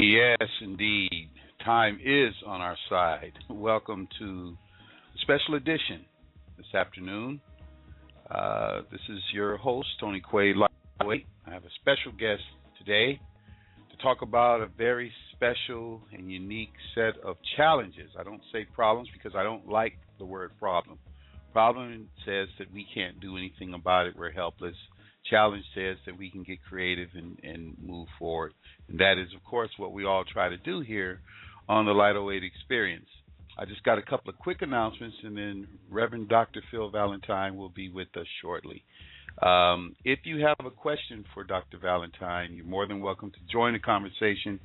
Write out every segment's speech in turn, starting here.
Yes, indeed. Time is on our side. Welcome to a special edition this afternoon. This is your host, Tony Quay. I have a special guest today to talk about a very special and unique set of challenges. I don't say problems because I don't like the word problem. Problem says that we can't do anything about it. We're helpless. Challenge says that we can get creative and move forward. And that is, of course, what we all try to do here on the Light 08 Experience. I just got a couple of quick announcements, and then Reverend Dr. Valentine will be with us shortly. If you have a question for Dr. Valentine, you're more than welcome to join the conversation.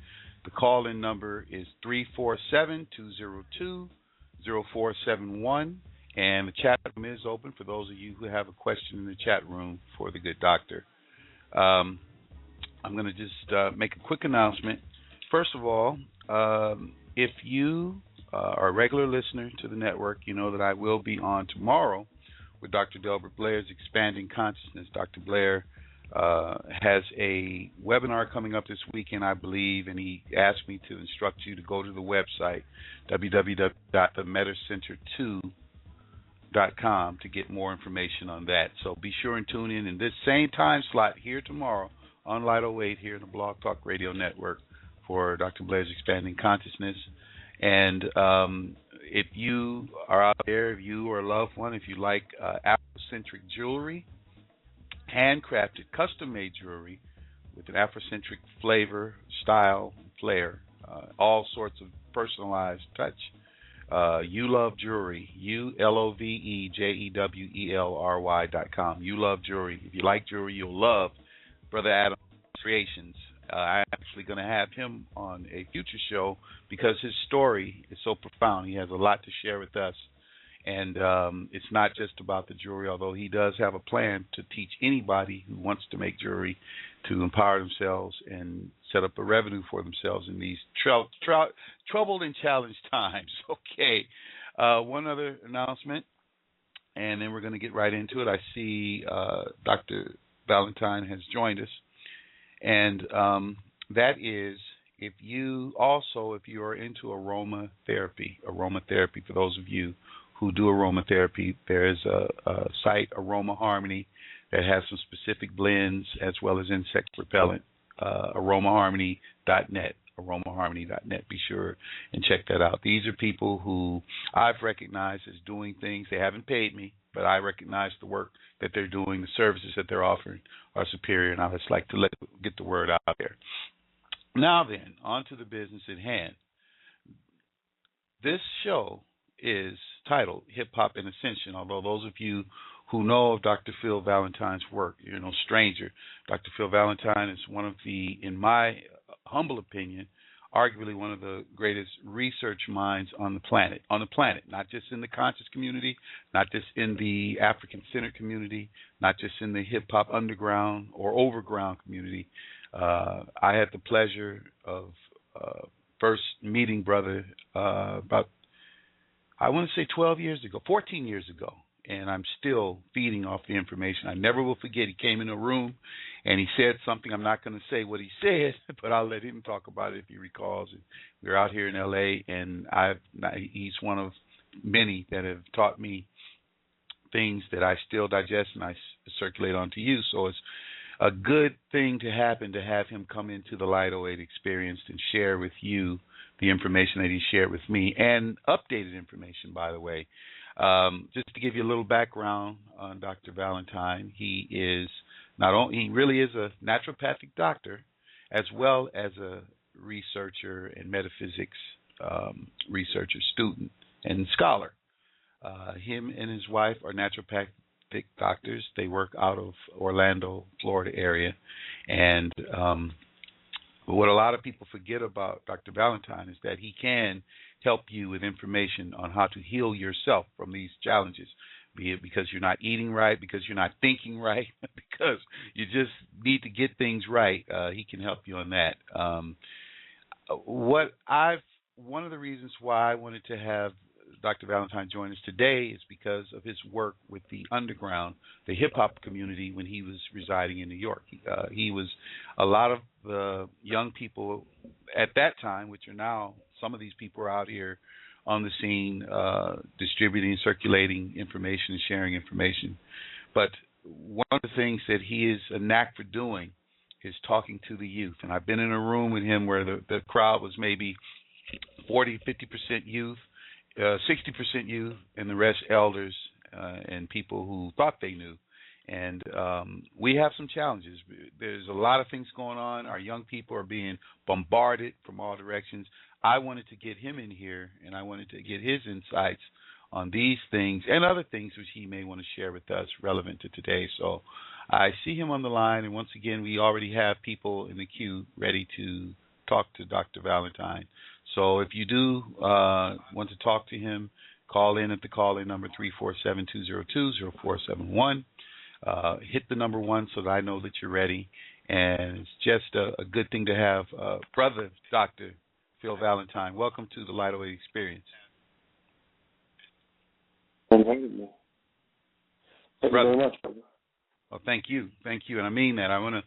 The call-in number is 347-202-0471. And the chat room is open for those of you who have a question in the chat room for the good doctor. I'm going to just make a quick announcement. First of all, if you are a regular listener to the network, you know that I will be on tomorrow with Dr. Delbert Blair's Expanding Consciousness. Dr. Blair has a webinar coming up this weekend, I believe, and he asked me to instruct you to go to the website, www.themedicenter2.com, to get more information on that. So be sure and tune in this same time slot here tomorrow on Light 08 here in the Blog Talk Radio Network for Dr. Blair's Expanding Consciousness. And if you are out there, if you or a loved one, if you like Afrocentric jewelry, handcrafted, custom-made jewelry with an Afrocentric flavor, style, flair, all sorts of personalized touch, You Love Jewelry, ULOVEJEWELRY.com. You Love Jewelry. If you like jewelry, you'll love Brother Adam's Creations. I'm actually going to have him on a future show because his story is so profound. He has a lot to share with us. And it's not just about the jewelry, although he does have a plan to teach anybody who wants to make jewelry to empower themselves and set up a revenue for themselves in these troubled and challenged times. Okay, one other announcement, and then we're going to get right into it. I see Dr. Valentine has joined us, and that is if you are into aromatherapy, for those of you who do aromatherapy, there is a site, Aroma Harmony, that has some specific blends as well as insect repellent, aromaharmony.net, aromaharmony.net. Be sure and check that out. These are people who I've recognized as doing things. They haven't paid me, but I recognize the work that they're doing, the services that they're offering are superior, and I just like to get the word out there. Now then, on to the business at hand. This show is titled Hip Hop and Ascension, although those of you who know of Dr. Phil Valentine's work, you're no stranger. Dr. Phil Valentine is one of the, in my humble opinion, arguably one of the greatest research minds on the planet, not just in the conscious community, not just in the African-centric community, not just in the hip-hop underground or overground community. I had the pleasure of first meeting Brother about, I want to say 14 years ago, and I'm still feeding off the information. I never will forget. He came in a room, and he said something. I'm not going to say what he said, but I'll let him talk about it if he recalls. And we're out here in L.A., and he's one of many that have taught me things that I still digest and I circulate onto you. So it's a good thing to happen to have him come into the Light 08 Experience and share with you the information that he shared with me, and updated information, by the way. Just to give you a little background on Dr. Valentine, he really is a naturopathic doctor, as well as a researcher and metaphysics researcher, student, and scholar. Him and his wife are naturopathic doctors. They work out of Orlando, Florida area, and what a lot of people forget about Dr. Valentine is that he can help you with information on how to heal yourself from these challenges, be it because you're not eating right, because you're not thinking right, because you just need to get things right. He can help you on that. One of the reasons why I wanted to have Dr. Valentine join us today is because of his work with the underground, the hip-hop community when he was residing in New York. He was a lot of the young people at that time, which are now, some of these people are out here on the scene, distributing, circulating information and sharing information. But one of the things that he is a knack for doing is talking to the youth. And I've been in a room with him where the crowd was maybe 40, 50% youth, 60% youth, and the rest elders and people who thought they knew. And we have some challenges. There's a lot of things going on. Our young people are being bombarded from all directions. I wanted to get him in here, and I wanted to get his insights on these things and other things which he may want to share with us relevant to today. So I see him on the line, and once again, we already have people in the queue ready to talk to Dr. Valentine. So if you do want to talk to him, call in at the call-in number 347-202-0471. Hit the number 1 so that I know that you're ready. And it's just a good thing to have Brother Dr. Phil Valentine. Welcome to the Lightweight Experience. Thank you very much, brother. Well, thank you. Thank you. And I mean that. I want to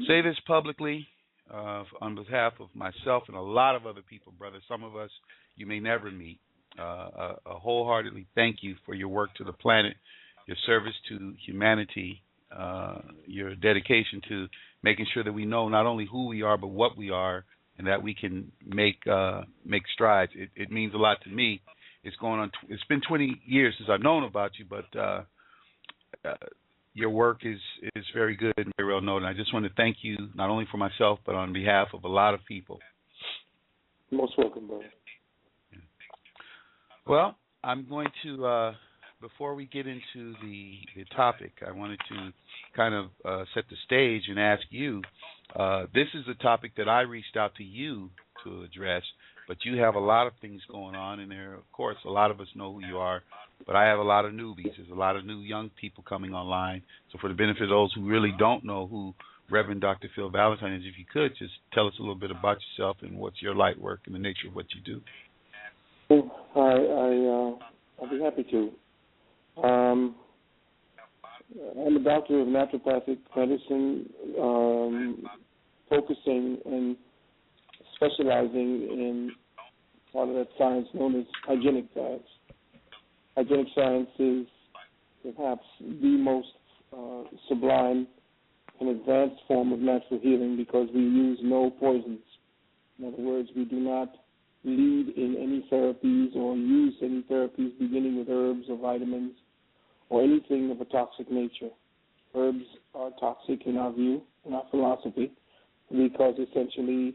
say this publicly on behalf of myself and a lot of other people, brother. Some of us you may never meet. Wholeheartedly thank you for your work to the planet, your service to humanity, your dedication to making sure that we know not only who we are but what we are, and that we can make strides. It means a lot to me. It's going on. It's been 20 years since I've known about you, but your work is very good and very well known. And I just want to thank you not only for myself but on behalf of a lot of people. Most welcome, brother. Well, I'm going to. Before we get into the topic, I wanted to kind of set the stage and ask you, this is a topic that I reached out to you to address, but you have a lot of things going on, and there, of course, a lot of us know who you are, but I have a lot of newbies. There's a lot of new young people coming online. So for the benefit of those who really don't know who Reverend Dr. Phil Valentine is, if you could, just tell us a little bit about yourself and what's your light work and the nature of what you do. I'll be happy to. I'm a doctor of naturopathic medicine, focusing and specializing in part of that science known as hygienic science. Hygienic science is perhaps the most sublime and advanced form of natural healing because we use no poisons. In other words, we do not lead in any therapies or use any therapies beginning with herbs or vitamins or anything of a toxic nature. Herbs are toxic in our view, in our philosophy, because essentially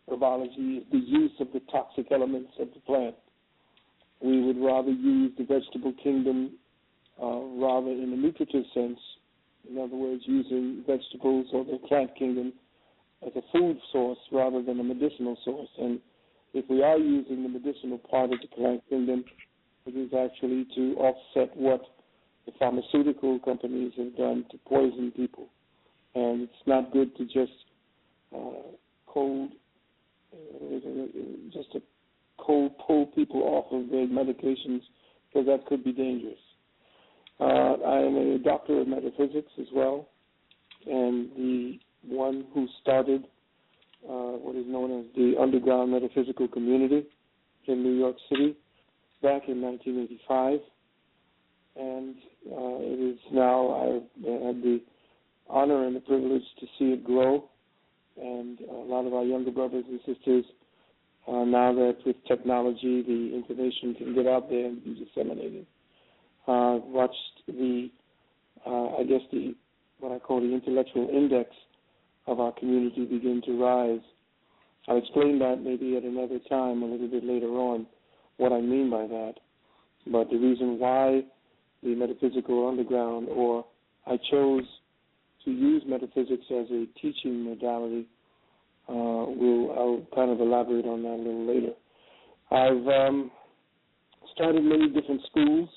herbology is the use of the toxic elements of the plant. We would rather use the vegetable kingdom rather in a nutritive sense, in other words, using vegetables or the plant kingdom as a food source rather than a medicinal source. And if we are using the medicinal part of the plant kingdom, it is actually to offset what the pharmaceutical companies have done to poison people. And it's not good to just cold pull people off of their medications, because that could be dangerous. I am a doctor of metaphysics as well, and the one who started what is known as the underground metaphysical community in New York City back in 1985. And it is now, I've had the honor and the privilege to see it grow. And a lot of our younger brothers and sisters, now that with technology the information can get out there and be disseminated, watched the, what I call the intellectual index of our community begin to rise. I'll explain that maybe at another time, a little bit later on, what I mean by that. But the reason why the metaphysical underground, or I chose to use metaphysics as a teaching modality, I'll kind of elaborate on that a little later. I've started many different schools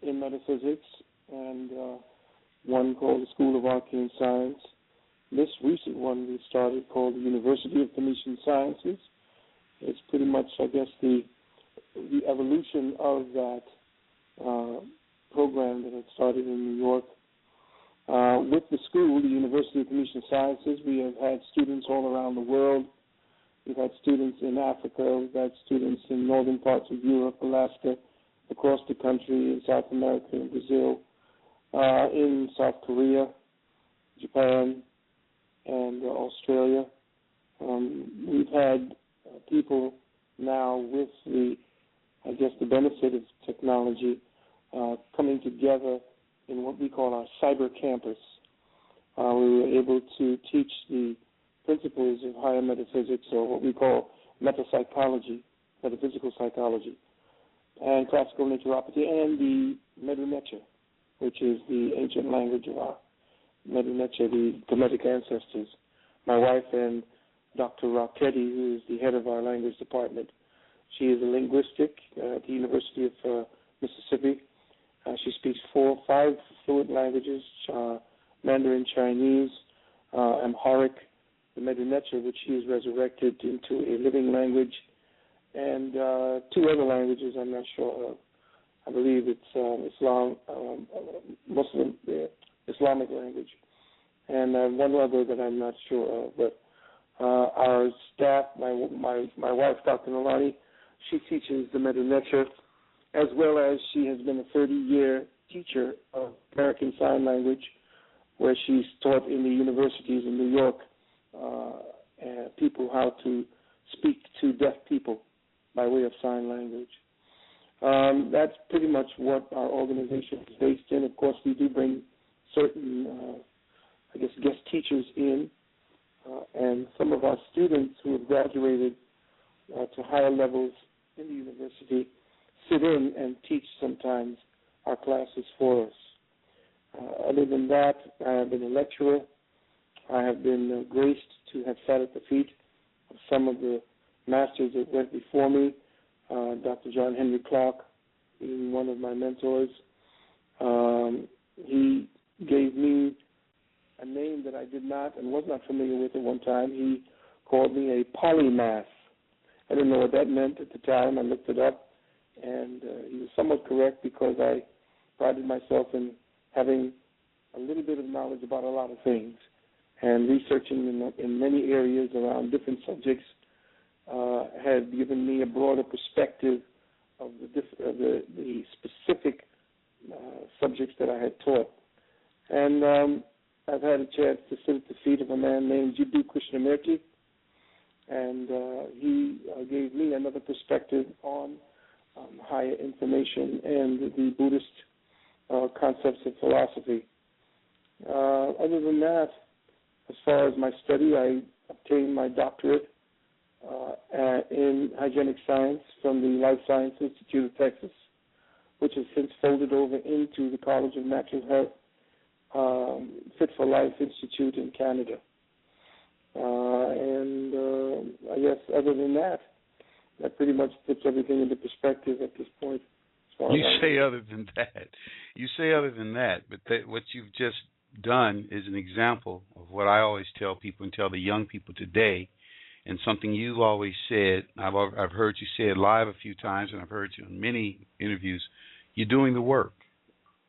in metaphysics, and one called the School of Arcane Science. This recent one we started called the University of Phoenician Sciences. It's pretty much, I guess, the evolution of that program that had started in New York. With the school, the University of Phoenician Sciences, we have had students all around the world. We've had had students in Africa. We've had students in northern parts of Europe, Alaska, across the country, in South America, in Brazil, in South Korea, Japan, and Australia. We've had people now with the benefit of technology coming together in what we call our cyber campus. We were able to teach the principles of higher metaphysics, or what we call metapsychology, metaphysical psychology, and classical naturopathy, and the Medu-Neter, which is the ancient language of our Medu-Neter, the Kemetic ancestors. My wife and Dr. Rocketti, who is the head of our language department, she is a linguistic at the University of Mississippi. She speaks 4 or 5 fluent languages, Mandarin, Chinese, Amharic, the Medu-Neter, which she has resurrected into a living language, and 2 other languages I'm not sure of. I believe it's Islamic language, and one other that I'm not sure of. But our staff, my wife, Dr. Nalani, she teaches the Medu-Neter, as well as she has been a 30-year teacher of American Sign Language, where she's taught in the universities in New York people how to speak to deaf people by way of sign language. That's pretty much what our organization is based in. Of course, we do bring certain, guest teachers in, and some of our students who have graduated to higher levels in the university sit in and teach sometimes our classes for us. Other than that, I have been a lecturer. I have been graced to have sat at the feet of some of the masters that went before me, Dr. John Henry Clark being one of my mentors. He gave me a name that I did not and was not familiar with at one time. He called me a polymath. I didn't know what that meant at the time. I looked it up, and he was somewhat correct, because I prided myself in having a little bit of knowledge about a lot of things, and researching in many areas around different subjects had given me a broader perspective of the specific subjects that I had taught. And I've had a chance to sit at the feet of a man named Jiddu Krishnamurti, and he gave me another perspective on higher information and the Buddhist concepts of philosophy. Other than that, as far as my study, I obtained my doctorate in hygienic science from the Life Science Institute of Texas, which has since folded over into the College of Natural Health Fit for Life Institute in Canada. I guess other than that, that pretty much puts everything into perspective at this point. You say other than that, but what you've just done is an example of what I always tell people and tell the young people today, and something you've always said. I've heard you say it live a few times, and I've heard you in many interviews. You're doing the work.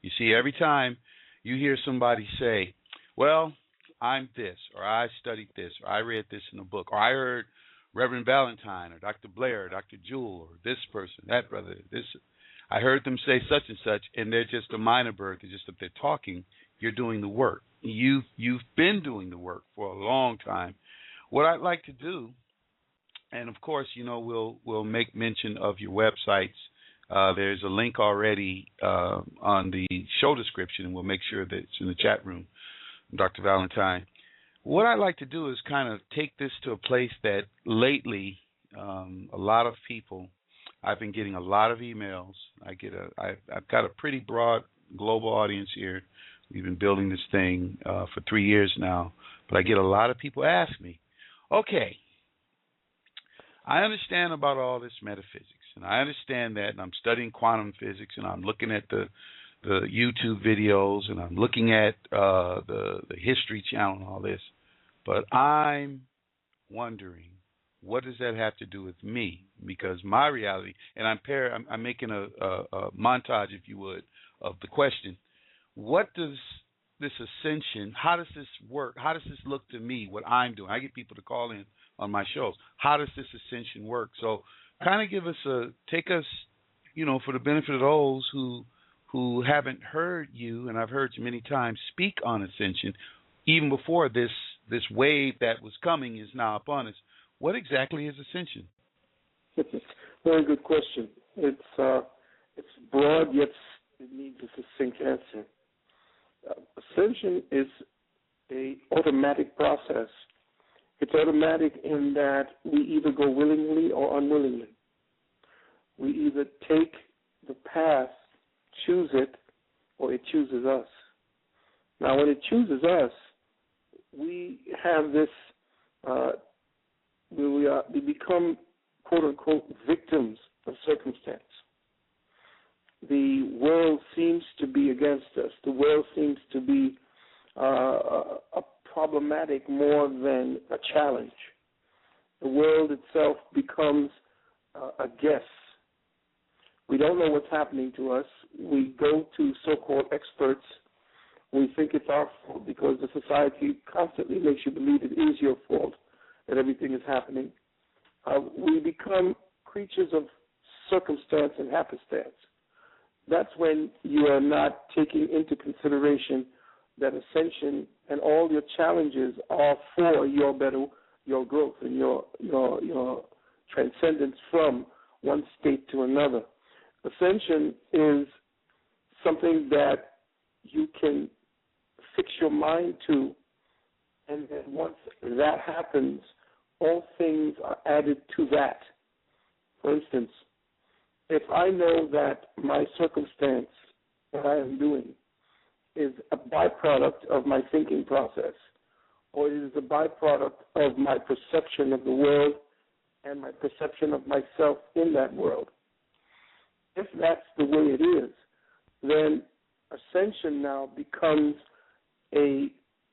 You see, every time you hear somebody say, well, I'm this, or I studied this, or I read this in a book, or I heard Reverend Valentine, or Dr. Blair, or Dr. Jewell, or this person, that brother, this, I heard them say such and such, and they're just a minor bird. They're just that they're talking. You're doing the work. You've been doing the work for a long time. What I'd like to do, and of course, we'll make mention of your websites. There's a link already on the show description, and we'll make sure that it's in the chat room, Dr. Valentine. What I'd like to do is kind of take this to a place that lately a lot of people, I've been getting a lot of emails. I've got a pretty broad global audience here. We've been building this thing for 3 years now, but I get a lot of people ask me, okay, I understand about all this metaphysics, and I understand that, and I'm studying quantum physics, and I'm looking at the YouTube videos, and I'm looking at the History Channel and all this, but I'm wondering, what does that have to do with me? Because my reality, and I'm making a montage, if you would, of the question. What does this ascension, how does this work? How does this look to me, what I'm doing? I get people to call in on my shows. How does this ascension work? So kind of take us, for the benefit of those who haven't heard you, and I've heard you many times speak on ascension, even before this wave that was coming is now upon us. What exactly is ascension? Very good question. It's broad, yet it needs a succinct answer. Ascension is a automatic process. It's automatic in that we either go willingly or unwillingly. We either take the path, choose it, or it chooses us. Now, when it chooses us, we have this, we become, quote unquote, victims of circumstance. The world seems to be against us. The world seems to be a problematic more than a challenge. The world itself becomes a guess. We don't know what's happening to us. We go to so-called experts. We think it's our fault because the society constantly makes you believe it is your fault that everything is happening. We become creatures of circumstance and happenstance. That's when you are not taking into consideration that ascension and all your challenges are for your growth and your transcendence from one state to another. Ascension is something that you can fix your mind to, and then once that happens, all things are added to that. For instance, if I know that my circumstance, what I am doing, is a byproduct of my thinking process, or it is a byproduct of my perception of the world and my perception of myself in that world, if that's the way it is, then ascension now becomes a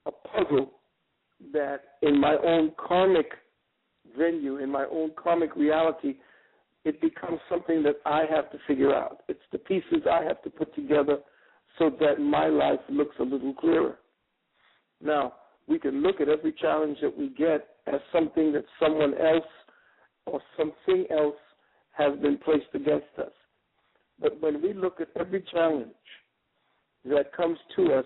puzzle that in my own karmic venue, in my own karmic reality, it becomes something that I have to figure out. It's the pieces I have to put together so that my life looks a little clearer. Now, we can look at every challenge that we get as something that someone else or something else has been placed against us. But when we look at every challenge that comes to us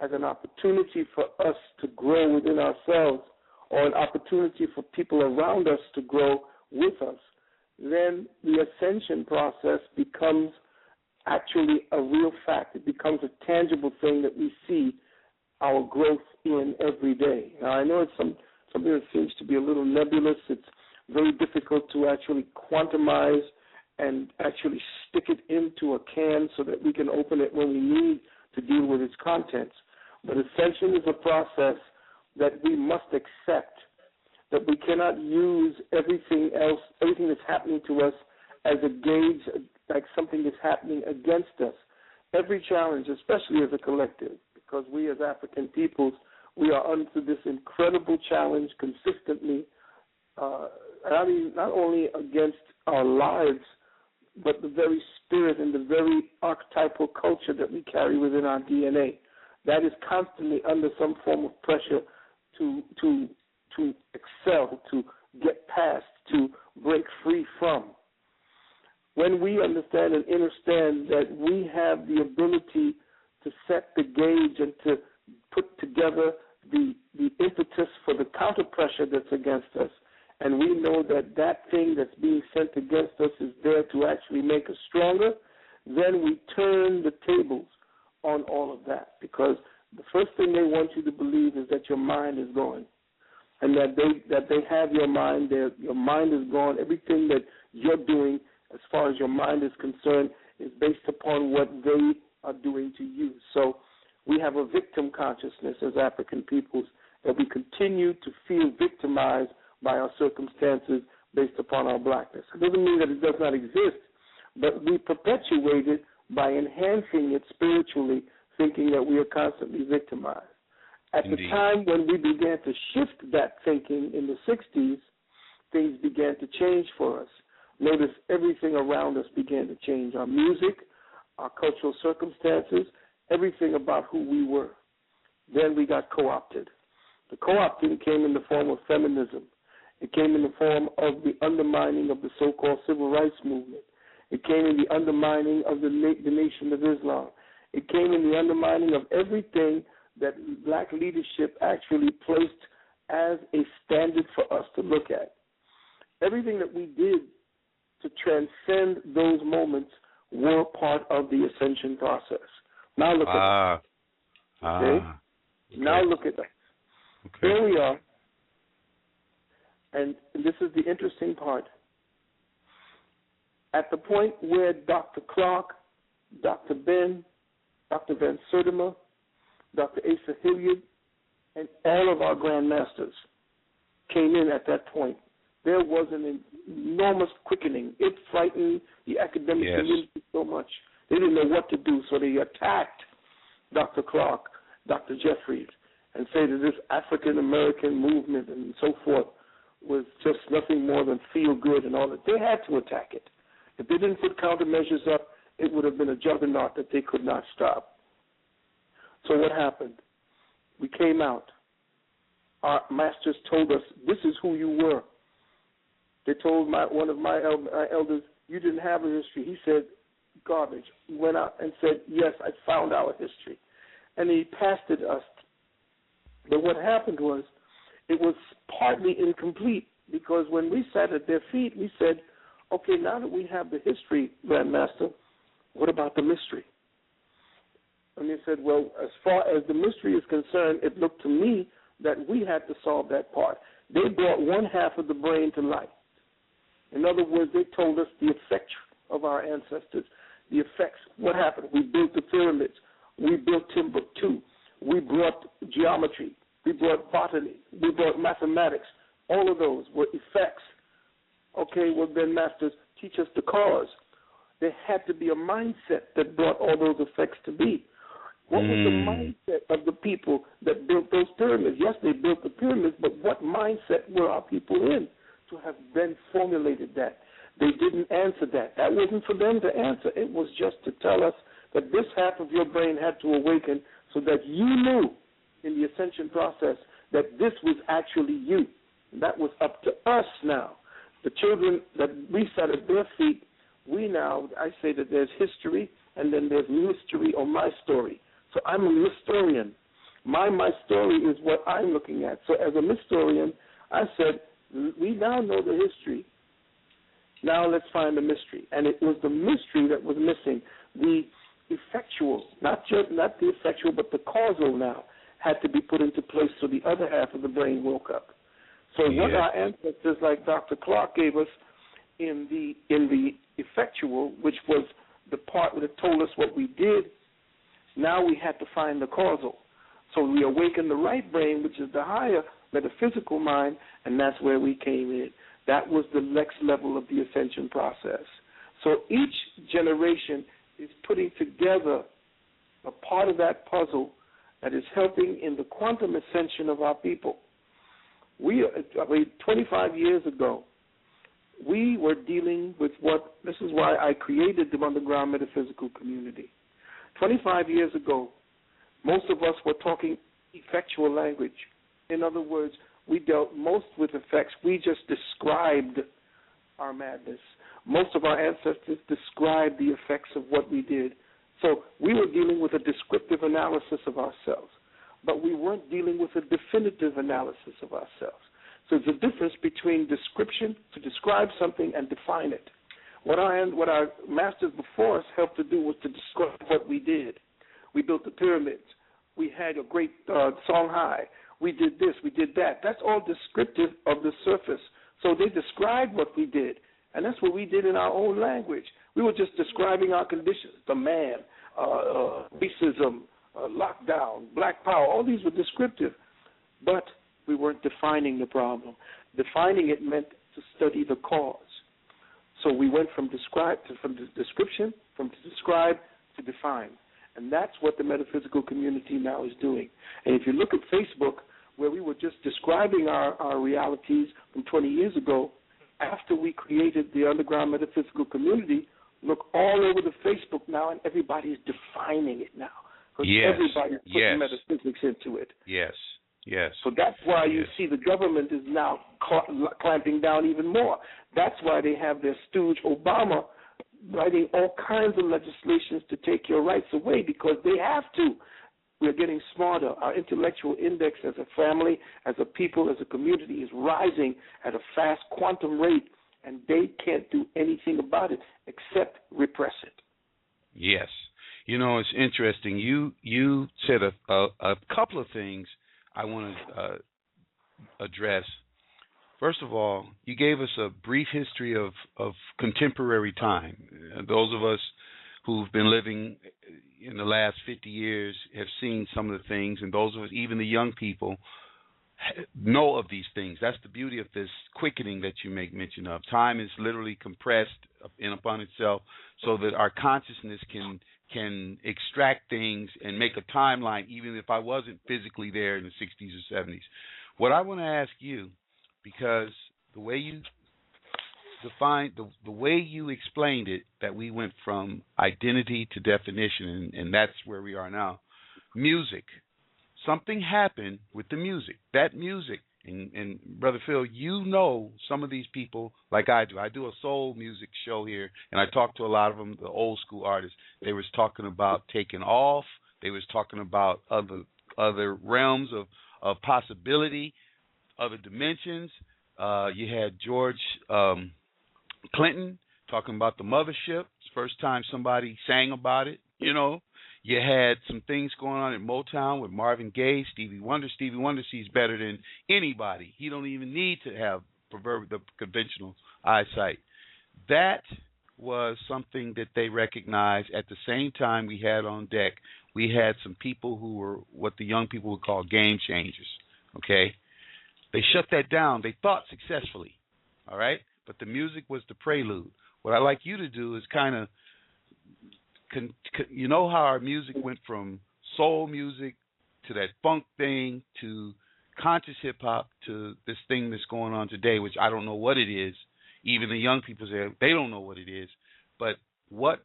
as an opportunity for us to grow within ourselves or an opportunity for people around us to grow with us, then the ascension process becomes actually a real fact. It becomes a tangible thing that we see our growth in every day. Now, I know it's something that seems to be a little nebulous. It's very difficult to actually quantize and actually stick it into a can so that we can open it when we need to deal with its contents. But ascension is a process that we must accept, that we cannot use everything else, everything that's happening to us as a gauge, like something that's happening against us. Every challenge, especially as a collective, because we as African peoples, we are under this incredible challenge consistently, not only against our lives, but the very spirit and the very archetypal culture that we carry within our DNA. That is constantly under some form of pressure to excel, to get past, to break free from. When we understand and understand that we have the ability to set the gauge and to put together the impetus for the counter pressure that's against us, and we know that that thing that's being sent against us is there to actually make us stronger, then we turn the tables on all of that, because the first thing they want you to believe is that your mind is going, and that they have your mind. Your mind is gone. Everything that you're doing, as far as your mind is concerned, is based upon what they are doing to you. So we have a victim consciousness as African peoples, that we continue to feel victimized by our circumstances based upon our blackness. It doesn't mean that it does not exist, but we perpetuate it by enhancing it spiritually, thinking that we are constantly victimized. At Indeed. the time when we began to shift that thinking in the 60s, things began to change for us. Notice everything around us began to change. Our music, our cultural circumstances, everything about who we were. Then we got co-opted. The co-opting came in the form of feminism. It came in the form of the undermining of the so-called civil rights movement. It came in the undermining of the Nation of Islam. It came in the undermining of everything that black leadership actually placed as a standard for us to look at. Everything that we did to transcend those moments were part of the ascension process. Now look at us. Okay? Now look at us. Okay. Here we are. And this is the interesting part. At the point where Dr. Clark, Dr. Ben, Dr. Van Sertima, Dr. Asa Hilliard, and all of our grandmasters came in at that point, there was an enormous quickening. It frightened the academic community so much. They didn't know what to do, so they attacked Dr. Clark, Dr. Jeffries, and say that this African-American movement and so forth was just nothing more than feel good and all that. They had to attack it. If they didn't put countermeasures up, it would have been a juggernaut that they could not stop. So what happened? We came out. Our masters told us, this is who you were. They told one of my elders, you didn't have a history. He said, garbage. He went out and said, yes, I found our history. And he passed it us. But what happened was, it was partly incomplete, because when we sat at their feet, we said, okay, now that we have the history, Grandmaster, what about the mystery? And they said, well, as far as the mystery is concerned, it looked to me that we had to solve that part. They brought one half of the brain to life. In other words, they told us the effects of our ancestors, the effects. What happened? We built the pyramids. We built Timbuktu. We brought geometry. We brought botany. We brought mathematics. All of those were effects. Okay, well then, masters, teach us the cause. There had to be a mindset that brought all those effects to be. What was the mindset of the people that built those pyramids? Yes, they built the pyramids, but what mindset were our people in to have then formulated that? They didn't answer that. That wasn't for them to answer. It was just to tell us that this half of your brain had to awaken so that you knew in the ascension process that this was actually you. And that was up to us now. The children that we sat at their feet, we now, I say that there's history and then there's mystery or my story. So I'm a historian. My story is what I'm looking at. So as a historian, I said, we now know the history. Now let's find the mystery. And it was the mystery that was missing. The effectual, not the effectual, but the causal now had to be put into place so the other half of the brain woke up. So what our ancestors like Dr. Clark gave us in the effectual, which was the part that told us what we did, now we had to find the causal. So we awakened the right brain, which is the higher metaphysical mind, and that's where we came in. That was the next level of the ascension process. So each generation is putting together a part of that puzzle that is helping in the quantum ascension of our people. 25 years ago, we were dealing with this is why I created the underground metaphysical community. 25 years ago, most of us were talking effectual language. In other words, we dealt most with effects. We just described our madness. Most of our ancestors described the effects of what we did. So we were dealing with a descriptive analysis of ourselves, but we weren't dealing with a definitive analysis of ourselves. So there's a difference between description, to describe something, and define it. What our masters before us helped to do was to describe what we did. We built the pyramids. We had a great Songhai. We did this. We did that. That's all descriptive of the surface. So they described what we did, and that's what we did in our own language. We were just describing our conditions, the man, racism, lockdown, black power. All these were descriptive, but we weren't defining the problem. Defining it meant to study the cause. So we went from describe to define. And that's what the metaphysical community now is doing. And if you look at Facebook, where we were just describing our realities from 20 years ago, after we created the underground metaphysical community, look all over the Facebook now, and everybody's defining it now. Because everybody's putting metaphysics into it. Yes. Yes. So that's why you Yes. see the government is now clamping down even more. That's why they have their stooge Obama writing all kinds of legislations to take your rights away, because they have to. We're getting smarter. Our intellectual index as a family, as a people, as a community is rising at a fast quantum rate, and they can't do anything about it except repress it. Yes. You know, it's interesting. You said a couple of things I want to address. First of all, you gave us a brief history of contemporary time. Those of us who've been living in the last 50 years have seen some of the things, and those of us, even the young people, know of these things. That's the beauty of this quickening that you make mention of. Time is literally compressed in upon itself so that our consciousness can extract things and make a timeline, even if I wasn't physically there in the 60s or 70s. What I want to ask you, because the way you defined, the way you explained it, that we went from identity to definition, and that's where we are now. Music. Something happened with the music. That music, and Brother Phil, you know some of these people like I do. I do a soul music show here, and I talk to a lot of them, the old school artists. They was talking about taking off. They was talking about other realms of possibility, other dimensions. You had George Clinton talking about the mothership. It's the first time somebody sang about it, you know. You had some things going on in Motown with Marvin Gaye, Stevie Wonder. Stevie Wonder sees better than anybody. He don't even need to have the conventional eyesight. That was something that they recognized. At the same time, we had on deck, we had some people who were what the young people would call game changers, okay? They shut that down. They thought successfully, all right? But the music was the prelude. What I'd like you to do is kind of, you know how our music went from soul music to that funk thing to conscious hip-hop to this thing that's going on today, which I don't know what it is. Even the young people say they don't know what it is. But what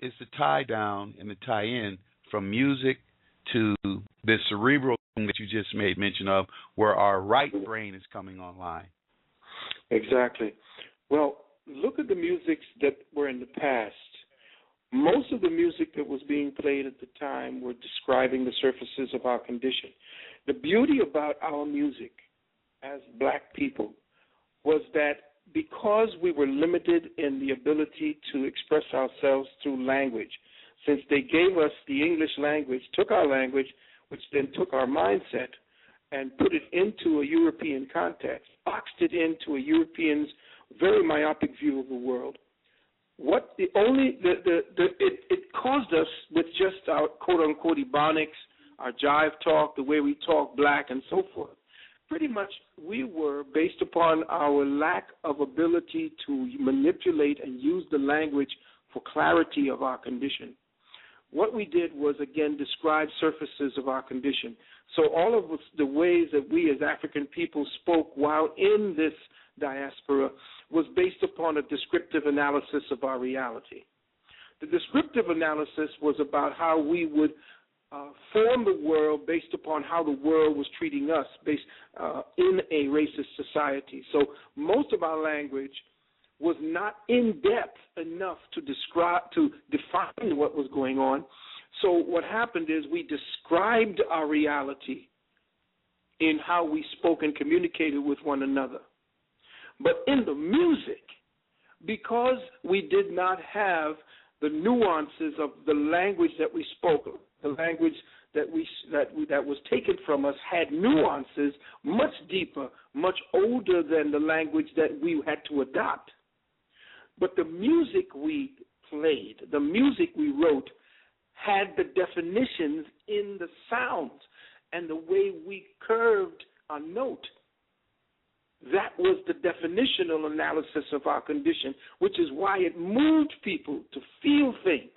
is the tie-down and the tie-in from music to this cerebral thing that you just made mention of, where our right brain is coming online? Exactly. Well, look at the musics that were in the past. Most of the music that was being played at the time were describing the surfaces of our condition. The beauty about our music as black people was that because we were limited in the ability to express ourselves through language, since they gave us the English language, took our language, which then took our mindset and put it into a European context, boxed it into a European's very myopic view of the world. It caused us with just our quote-unquote ebonics, our jive talk, the way we talk black and so forth. Pretty much we were, based upon our lack of ability to manipulate and use the language for clarity of our condition. What we did was, again, describe surfaces of our condition. So all of the ways that we as African people spoke while in this diaspora was based upon a descriptive analysis of our reality. The descriptive analysis was about how we would form the world based upon how the world was treating us based in a racist society. So most of our language was not in depth enough to define what was going on. So what happened is we described our reality in how we spoke and communicated with one another. But in the music, because we did not have the nuances of the language that we spoke, the language that was taken from us had nuances much deeper, much older than the language that we had to adopt. But the music we played, the music we wrote, had the definitions in the sounds and the way we curved a note. That was the definitional analysis of our condition, which is why it moved people to feel things.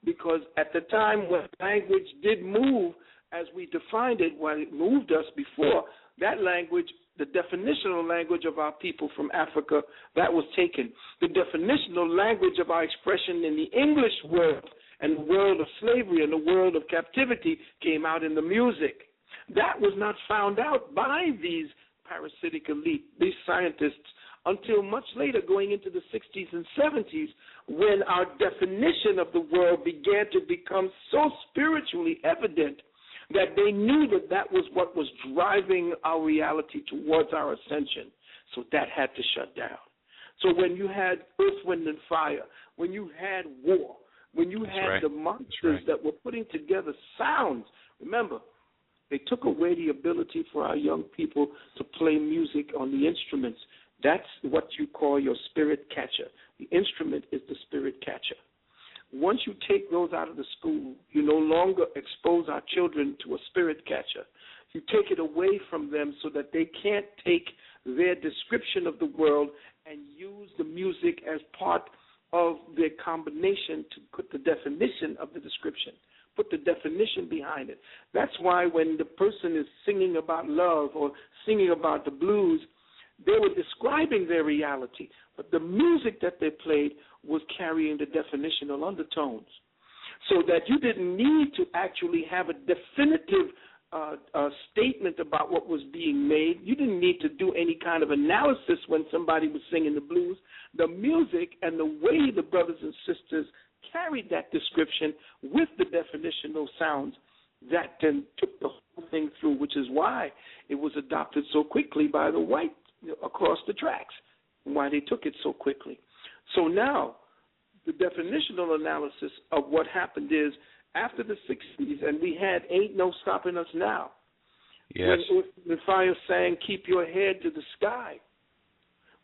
Because at the time when language did move as we defined it, when it moved us before, that language, the definitional language of our people from Africa, that was taken. The definitional language of our expression in the English world and the world of slavery and the world of captivity came out in the music. That was not found out by these parasitic elite, these scientists, until much later, going into the 60s and 70s, when our definition of the world began to become so spiritually evident that they knew that that was what was driving our reality towards our ascension. So that had to shut down. So when you had earth, wind, and fire, when you had war, when you had the monsters that were putting together sounds, remember, they took away the ability for our young people to play music on the instruments. That's what you call your spirit catcher. The instrument is the spirit catcher. Once you take those out of the school, you no longer expose our children to a spirit catcher. You take it away from them so that they can't take their description of the world and use the music as part of their combination to put the definition of the description, put the definition behind it. That's why when the person is singing about love or singing about the blues, they were describing their reality, but the music that they played was carrying the definitional undertones, so that you didn't need to actually have a definitive statement about what was being made. You didn't need to do any kind of analysis when somebody was singing the blues. The music and the way the brothers and sisters carried that description with the definitional sounds, that then took the whole thing through, which is why it was adopted so quickly by the white across the tracks, and why they took it so quickly. So now the definitional analysis of what happened is, after the 60s, and we had Ain't No Stopping Us Now. Yes. When the fire sang, Keep Your Head to the Sky.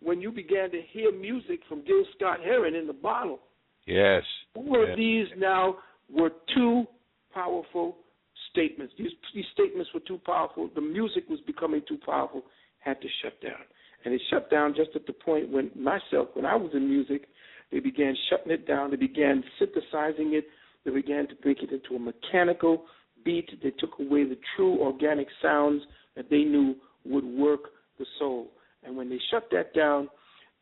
When you began to hear music from Gil Scott-Heron in the bottle. Yes. All of these now were too powerful statements. These statements were too powerful. The music was becoming too powerful, had to shut down. And it shut down just at the point when I was in music, they began shutting it down. They began synthesizing it. They began to make it into a mechanical beat. They took away the true organic sounds that they knew would work the soul. And when they shut that down,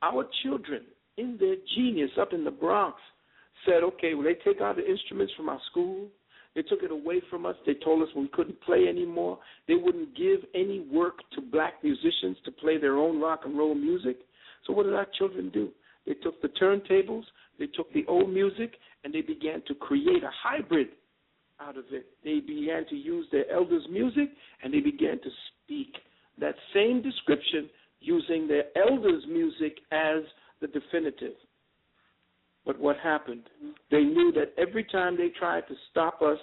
our children, in their genius up in the Bronx, said, okay, well, they take out the instruments from our school. They took it away from us. They told us we couldn't play anymore. They wouldn't give any work to black musicians to play their own rock and roll music. So what did our children do? They took the turntables, they took the old music, and they began to create a hybrid out of it. They began to use their elders' music, and they began to speak that same description using their elders' music as the definitive. But what happened? They knew that every time they tried to stop us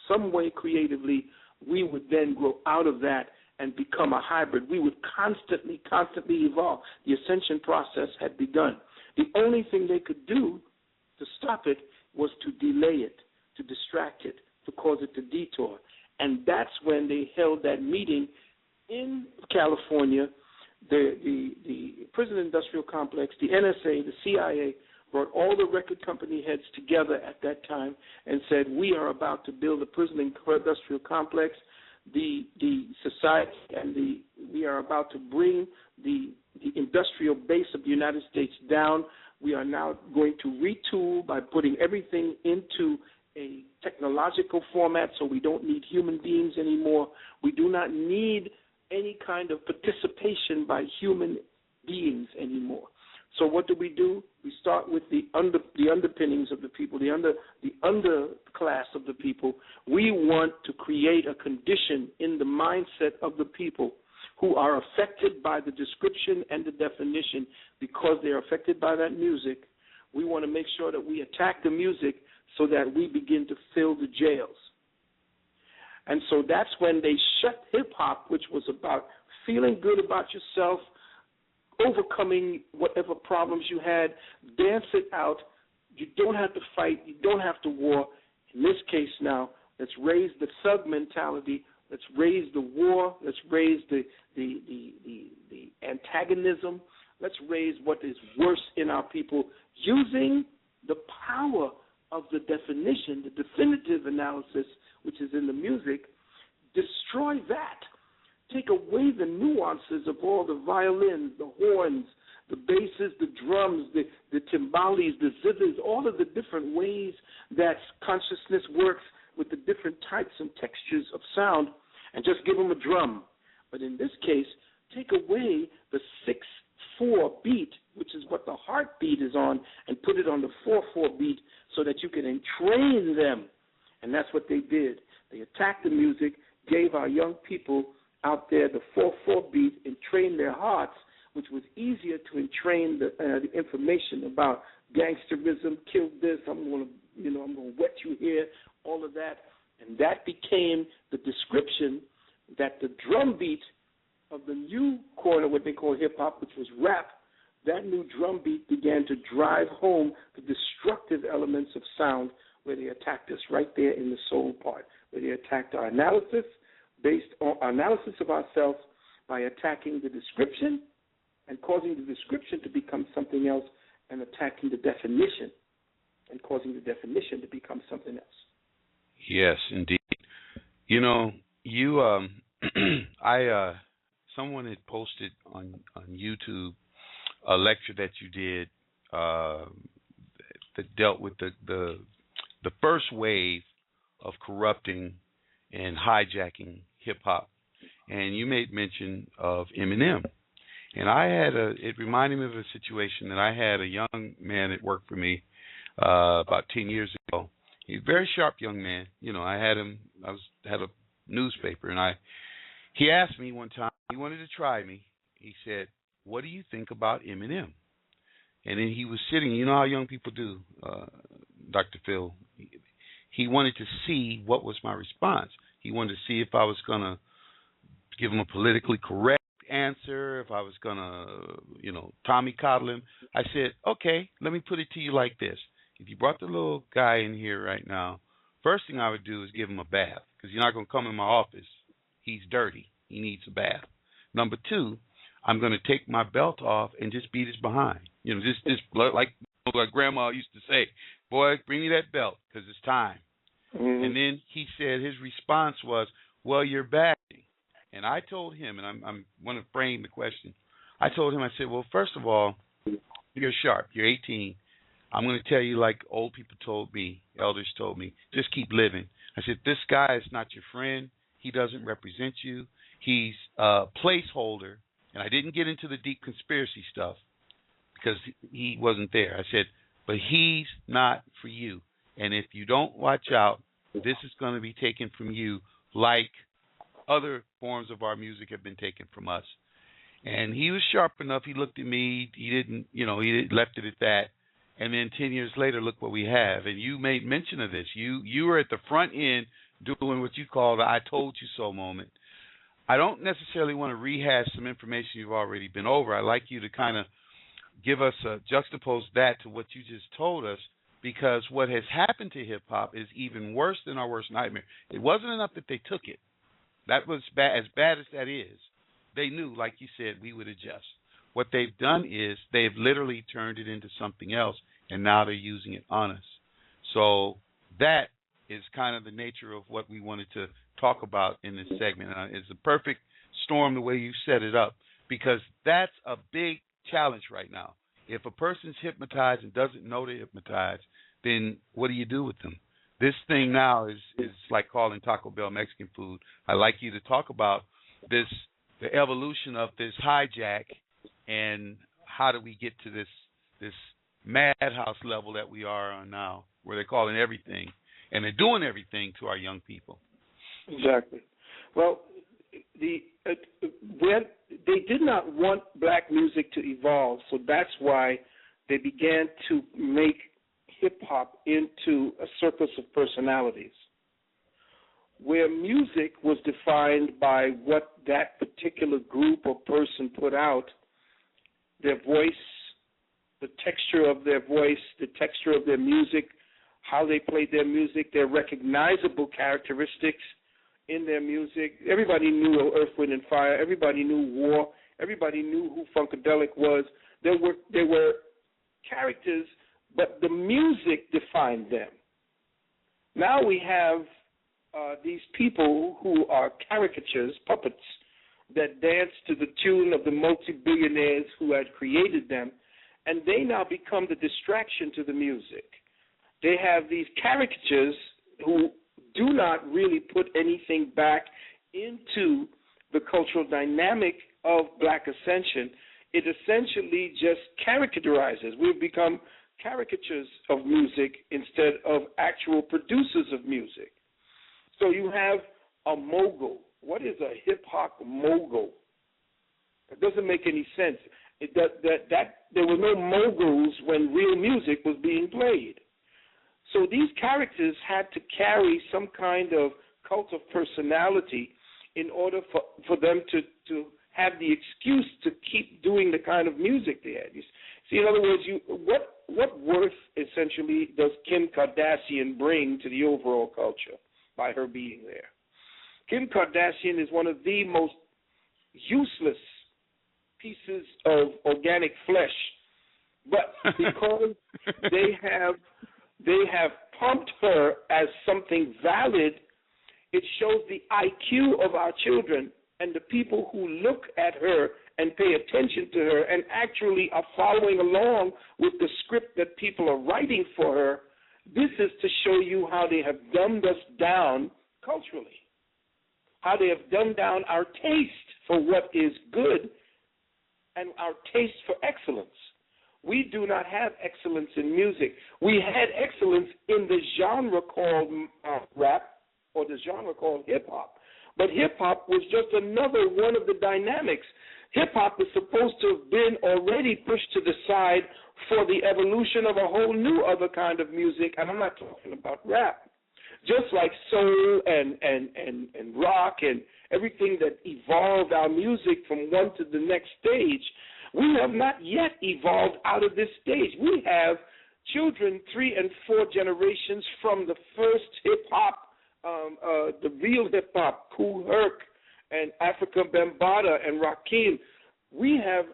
some way creatively, we would then grow out of that and become a hybrid. We would constantly evolve. The ascension process had begun. The only thing they could do to stop it was to delay it, to distract it, to cause it to detour. And that's when they held that meeting in California. The prison industrial complex, the NSA, the CIA, brought all the record company heads together at that time and said, we are about to build a prison industrial complex. The society and we are about to bring the industrial base of the United States down. We are now going to retool by putting everything into a technological format, so we don't need human beings anymore. We do not need any kind of participation by human beings anymore. So what do? We start with the underpinnings of the people, the underclass of the people. We want to create a condition in the mindset of the people who are affected by the description and the definition because they are affected by that music. We want to make sure that we attack the music so that we begin to fill the jails. And so that's when they shut hip-hop, which was about feeling good about yourself, overcoming whatever problems you had, dance it out. You don't have to fight. You don't have to war. In this case now, let's raise the thug mentality. Let's raise the war. Let's raise the antagonism. Let's raise what is worse in our people using the power of the definition, the definitive analysis, which is in the music. Destroy that. Take away the nuances of all the violins, the horns, the basses, the drums, the timbales, the zithers, all of the different ways that consciousness works with the different types and textures of sound, and just give them a drum. But in this case, take away the 6/4 beat, which is what the heartbeat is on, and put it on the 4/4 beat so that you can entrain them. And that's what they did. They attacked the music, gave our young people out there the 4/4 beat, and trained their hearts, which was easier to entrain the information about gangsterism, kill this, I'm going to wet you here, all of that. And that became the description that the drum beat of the new corner, what they call hip-hop, which was rap, that new drum beat began to drive home the destructive elements of sound, where they attacked us right there in the soul part, where they attacked our analysis, based on our analysis of ourselves by attacking the description and causing the description to become something else, and attacking the definition and causing the definition to become something else. Yes, indeed. Someone had posted on YouTube a lecture that you did that dealt with the first wave of corrupting and hijacking hip hop, and you made mention of Eminem. And it reminded me of a situation that I had a young man that worked for me about 10 years ago. He's a very sharp young man. I had a newspaper, and he asked me one time, he wanted to try me. He said, "What do you think about Eminem?" And then he was sitting, you know how young people do, Dr. Phil. He wanted to see what was my response. He wanted to see if I was going to give him a politically correct answer, if I was going to, Tommy coddle him. I said, okay, let me put it to you like this. If you brought the little guy in here right now, first thing I would do is give him a bath, because you're not going to come in my office. He's dirty. He needs a bath. Number two, I'm going to take my belt off and just beat his behind. Just like Grandma used to say, boy, bring me that belt because it's time. Mm-hmm. And then he said his response was, well, you're bashing. And I told him, and I'm want to frame the question. I told him, I said, well, first of all, you're sharp. You're 18. I'm going to tell you like old people told me, elders told me, just keep living. I said, this guy is not your friend. He doesn't represent you. He's a placeholder. And I didn't get into the deep conspiracy stuff because he wasn't there. I said, but he's not for you. And if you don't watch out, this is going to be taken from you like other forms of our music have been taken from us. And he was sharp enough. He looked at me. He didn't, he left it at that. And then 10 years later, look what we have. And you made mention of this. You were at the front end doing what you call the I told you so moment. I don't necessarily want to rehash some information you've already been over. I'd like you to kind of give us juxtapose that to what you just told us, because what has happened to hip-hop is even worse than our worst nightmare. It wasn't enough that they took it. That was as bad as that is. They knew, like you said, we would adjust. What they've done is they've literally turned it into something else, and now they're using it on us. So that is kind of the nature of what we wanted to talk about in this segment. It's a perfect storm the way you set it up, because that's a big challenge right now. If a person's hypnotized and doesn't know they're hypnotized, then what do you do with them? This thing now is like calling Taco Bell Mexican food. I'd like you to talk about the evolution of this hijack, and how do we get to this madhouse level that we are on now, where they're calling everything, and they're doing everything to our young people. Exactly. Well, when they did not want black music to evolve, so that's why they began to make hip-hop into a circus of personalities, where music was defined by what that particular group or person put out, their voice, the texture of their voice, the texture of their music, how they played their music, their recognizable characteristics in their music. Everybody knew Earth, Wind, and Fire. Everybody knew War. Everybody knew who Funkadelic was. There were characters, but the music defined them. Now we have these people who are caricatures, puppets, that dance to the tune of the multi-billionaires who had created them, and they now become the distraction to the music. They have these caricatures who do not really put anything back into the cultural dynamic of Black Ascension, it essentially just characterizes. We've become caricatures of music instead of actual producers of music. So you have a mogul. What is a hip-hop mogul? It doesn't make any sense. There were no moguls when real music was being played. So these characters had to carry some kind of cult of personality in order for them to have the excuse to keep doing the kind of music they had. You see, in other words, what worth essentially does Kim Kardashian bring to the overall culture by her being there? Kim Kardashian is one of the most useless pieces of organic flesh, but because they have pumped her as something valid, it shows the IQ of our children and the people who look at her and pay attention to her and actually are following along with the script that people are writing for her. This is to show you how they have dumbed us down culturally, how they have dumbed down our taste for what is good and our taste for excellence. We do not have excellence in music. We had excellence in the genre called rap or the genre called hip-hop. But hip-hop was just another one of the dynamics. Hip-hop is supposed to have been already pushed to the side for the evolution of a whole new other kind of music, and I'm not talking about rap. Just like soul and rock and everything that evolved our music from one to the next stage, we have not yet evolved out of this stage. We have children 3 and 4 generations from the first hip-hop, the real hip-hop, Kool Herc and Africa Bambaataa and Rakim. We have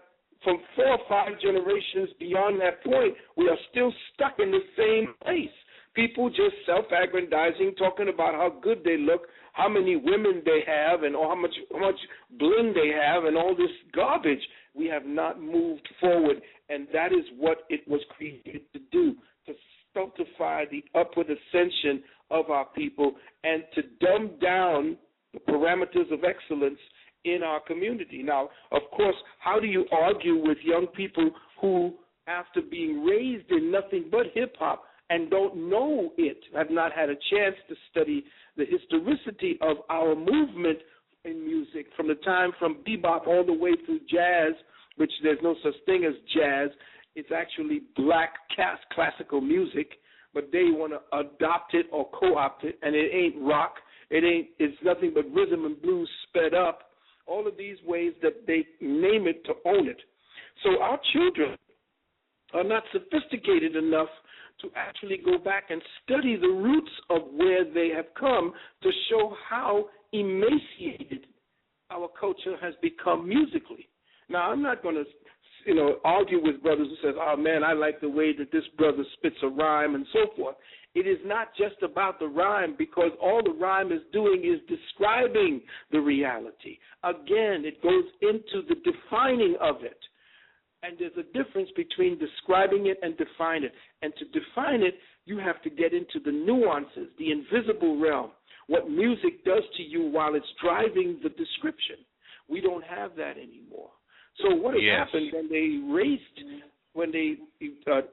from 4 or 5 generations beyond that point, we are still stuck in the same place. People just self-aggrandizing, talking about how good they look, how many women they have, and how much bling they have, and all this garbage. We have not moved forward, and that is what it was created to do, to stultify the upward ascension of our people and to dumb down the parameters of excellence in our community. Now, of course, how do you argue with young people who, after being raised in nothing but hip-hop, and don't know it, have not had a chance to study the historicity of our movement in music from the time from bebop all the way through jazz, which there's no such thing as jazz. It's actually black classical music, but they want to adopt it or co-opt it, and it ain't rock. It's nothing but rhythm and blues sped up. All of these ways that they name it to own it. So our children are not sophisticated enough to actually go back and study the roots of where they have come to show how emaciated our culture has become musically. Now, I'm not going to, argue with brothers who says, oh, man, I like the way that this brother spits a rhyme and so forth. It is not just about the rhyme, because all the rhyme is doing is describing the reality. Again, it goes into the defining of it. And there's a difference between describing it and define it. And to define it, you have to get into the nuances, the invisible realm, what music does to you while it's driving the description. We don't have that anymore. So what has happened when they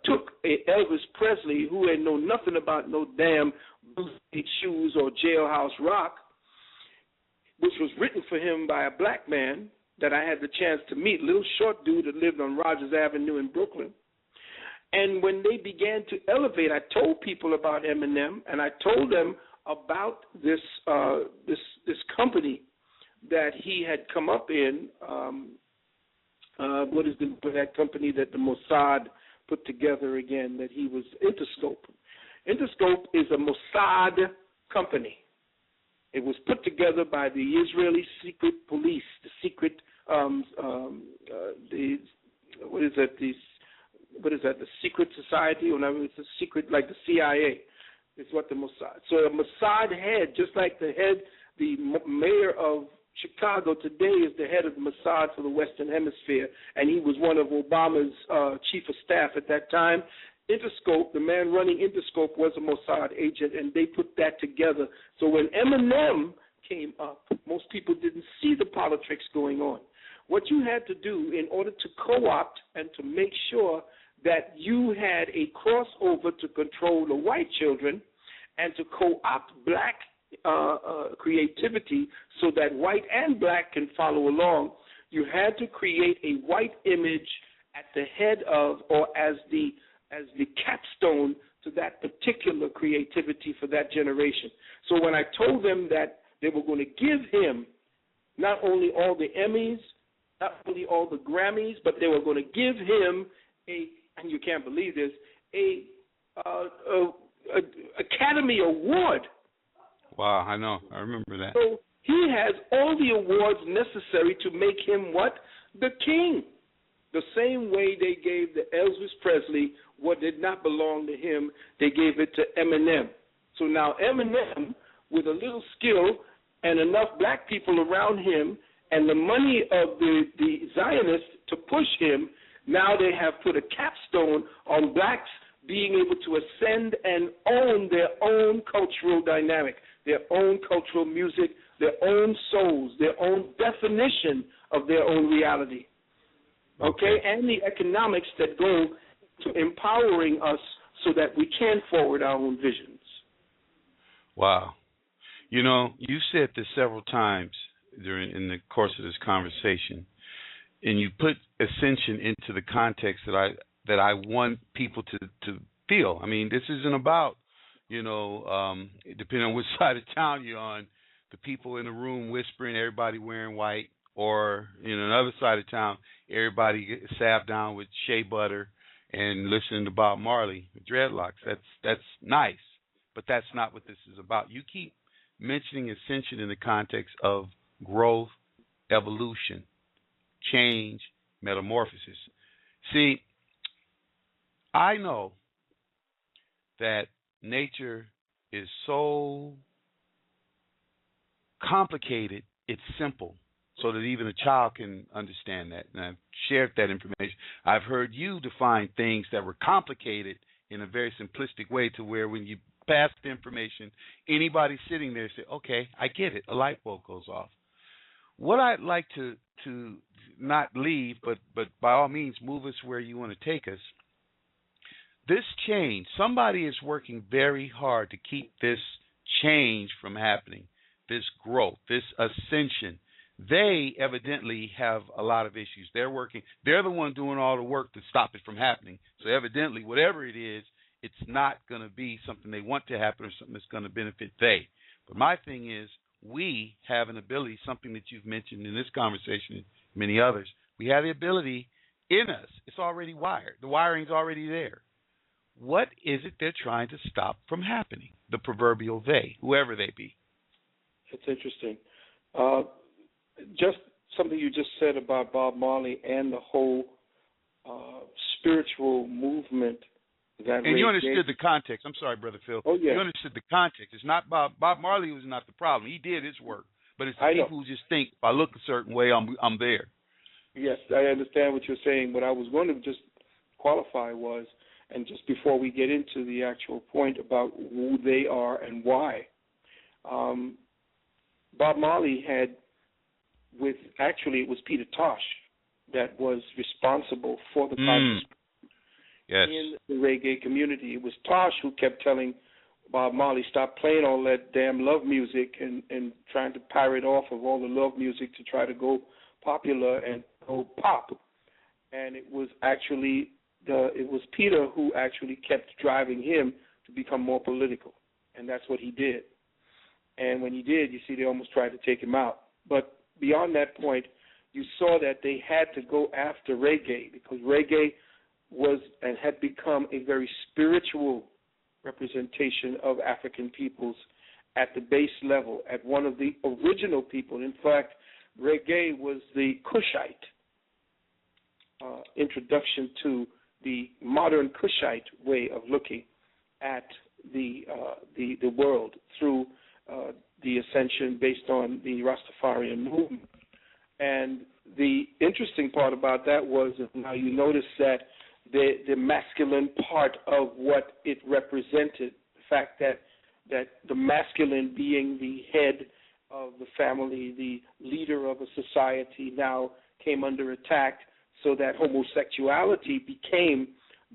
took Elvis Presley, who had known nothing about no damn blue suede shoes or jailhouse rock, which was written for him by a black man that I had the chance to meet, a little short dude that lived on Rogers Avenue in Brooklyn. And when they began to elevate, I told people about Eminem, and I told them about this company that he had come up in. What is that company that the Mossad put together again? That he was Interscope. Interscope is a Mossad company. It was put together by the Israeli secret police, the secret, the secret society, or no, it's a secret like the CIA. It's what the Mossad. So a Mossad head, just like the head, the mayor of Chicago today is the head of the Mossad for the Western Hemisphere, and he was one of Obama's chief of staff at that time. Interscope, the man running Interscope, was a Mossad agent, and they put that together. So when Eminem came up, most people didn't see the politics going on. What you had to do in order to co-opt and to make sure that you had a crossover to control the white children and to co-opt black creativity so that white and black can follow along, you had to create a white image at the head of, or as the capstone to that particular creativity for that generation. So when I told them that they were going to give him not only all the Emmys, not only all the Grammys, but they were going to give him and you can't believe this, a Academy Award. Wow, I know. I remember that. So he has all the awards necessary to make him what? The king. The same way they gave the Elvis Presley what did not belong to him, they gave it to Eminem. So now Eminem, with a little skill and enough black people around him and the money of the Zionists to push him, now they have put a capstone on blacks being able to ascend and own their own cultural dynamic, their own cultural music, their own souls, their own definition of their own reality. Okay? And the economics that go to empowering us so that we can forward our own visions. Wow. You know, you said this several times in the course of this conversation, and you put Ascension into the context that I want people to feel. I mean, this isn't about, depending on which side of town you're on, the people in the room whispering, everybody wearing white, or another side of town, everybody get salved down with shea butter and listening to Bob Marley with dreadlocks. That's nice, but that's not what this is about. You keep mentioning Ascension in the context of growth, evolution, change, metamorphosis. See, I know that nature is so complicated, it's simple, so that even a child can understand that. And I've shared that information. I've heard you define things that were complicated in a very simplistic way to where when you pass the information, anybody sitting there say, okay, I get it. A light bulb goes off. What I'd like to not leave, but by all means move us where you want to take us, this change, somebody is working very hard to keep this change from happening, this growth, this ascension. They evidently have a lot of issues. They're the one doing all the work to stop it from happening. So evidently, whatever it is, it's not going to be something they want to happen or something that's going to benefit they. But my thing is, we have an ability, something that you've mentioned in this conversation and many others. We have the ability in us. It's already wired. The wiring's already there. What is it they're trying to stop from happening? The proverbial they, whoever they be. It's interesting. Just something you just said about Bob Marley and the whole spiritual movement that. And you understood the context. I'm sorry, Brother Phil. Oh, yeah. You understood the context. It's not Bob Marley was not the problem. He did his work, but it's the people who just think if I look a certain way, I'm there. Yes, I understand what you're saying. What I was going to just qualify was, and just before we get into the actual point about who they are and why, Bob Marley had it was Peter Tosh that was responsible for the conscious in the reggae community. It was Tosh who kept telling Bob Marley, stop playing all that damn love music and trying to pirate off of all the love music to try to go popular and go pop. And it was actually Peter who actually kept driving him to become more political, and that's what he did. And when he did, you see, they almost tried to take him out. But beyond that point, you saw that they had to go after reggae because reggae was and had become a very spiritual representation of African peoples at the base level, at one of the original people. In fact, reggae was the Kushite introduction to the modern Kushite way of looking at the world through the Ascension based on the Rastafarian movement. And the interesting part about that was now you notice that the masculine part of what it represented, the fact that the masculine being the head of the family, the leader of a society, now came under attack, so that homosexuality became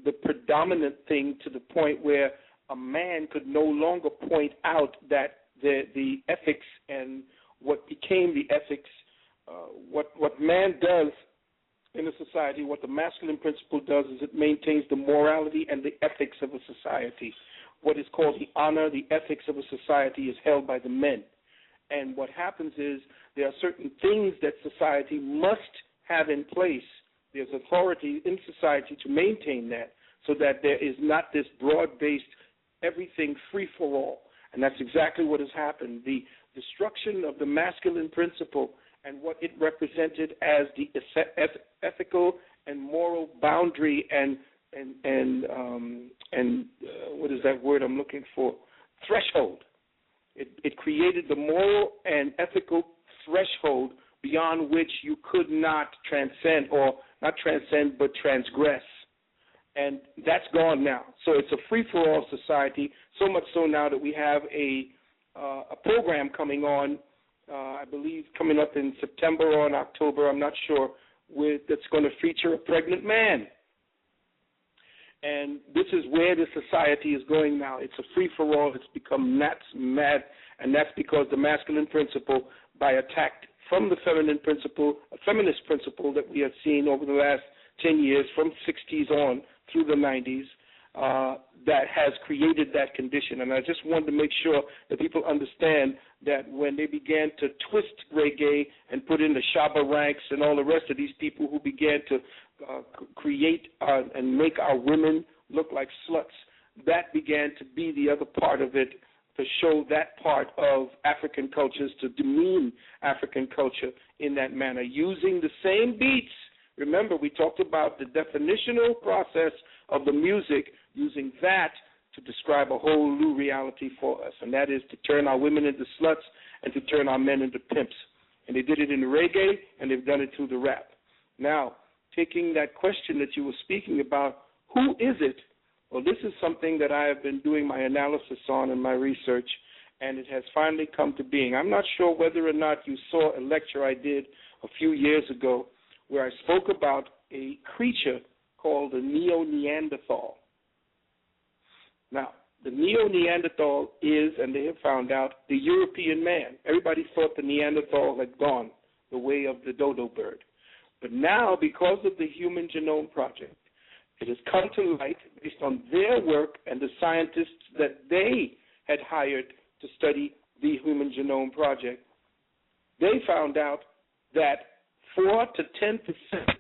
the predominant thing, to the point where a man could no longer point out that the ethics and what became the ethics, what man does in a society, what the masculine principle does is it maintains the morality and the ethics of a society. What is called the honor, the ethics of a society is held by the men. And what happens is there are certain things that society must have in place. There's authority in society to maintain that, so that there is not this broad-based everything free-for-all. And that's exactly what has happened. The destruction of the masculine principle and what it represented as the ethical and moral boundary and what is that word I'm looking for? Threshold. It created the moral and ethical threshold beyond which you could not transcend, or not transcend, but transgress. And that's gone now. So it's a free-for-all society, so much so now that we have a program coming on, I believe coming up in September or in October, I'm not sure, that's going to feature a pregnant man. And this is where the society is going now. It's a free-for-all. It's become mad, and that's because the masculine principle, by attack from the feminine principle, a feminist principle that we have seen over the last 10 years, from 60s on through the 90s, that has created that condition. And I just wanted to make sure that people understand that when they began to twist reggae and put in the Shabba ranks and all the rest of these people who began to create and make our women look like sluts, that began to be the other part of it, to show that part of African cultures, to demean African culture in that manner, using the same beats. Remember, we talked about the definitional process of the music, using that to describe a whole new reality for us, and that is to turn our women into sluts and to turn our men into pimps. And they did it in the reggae, and they've done it through the rap. Now, taking that question that you were speaking about, who is it? Well, this is something that I have been doing my analysis on in my research, and it has finally come to being. I'm not sure whether or not you saw a lecture I did a few years ago where I spoke about a creature called the Neanderthal. Now, the Neanderthal is, and they have found out, the European man. Everybody thought the Neanderthal had gone the way of the dodo bird. But now, because of the Human Genome Project, it has come to light based on their work and the scientists that they had hired to study the Human Genome Project. They found out that 4 to 10%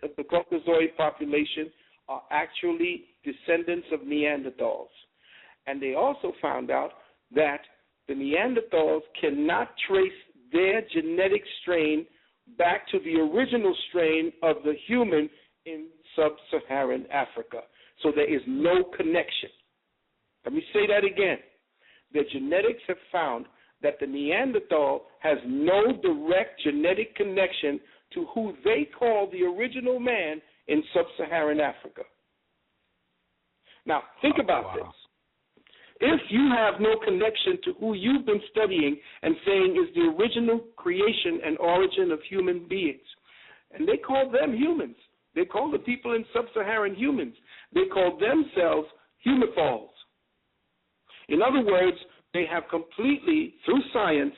of the Caucasoid population are actually descendants of Neanderthals. And they also found out that the Neanderthals cannot trace their genetic strain back to the original strain of the human in sub-Saharan Africa. So there is no connection. Let me say that again. The genetics have found that the Neanderthal has no direct genetic connection to who they call the original man in sub-Saharan Africa. Now, think about this. If you have no connection to who you've been studying and saying is the original creation and origin of human beings, and they call them humans. They call the people in sub-Saharan humans. They call themselves humaphals. In other words, they have completely, through science,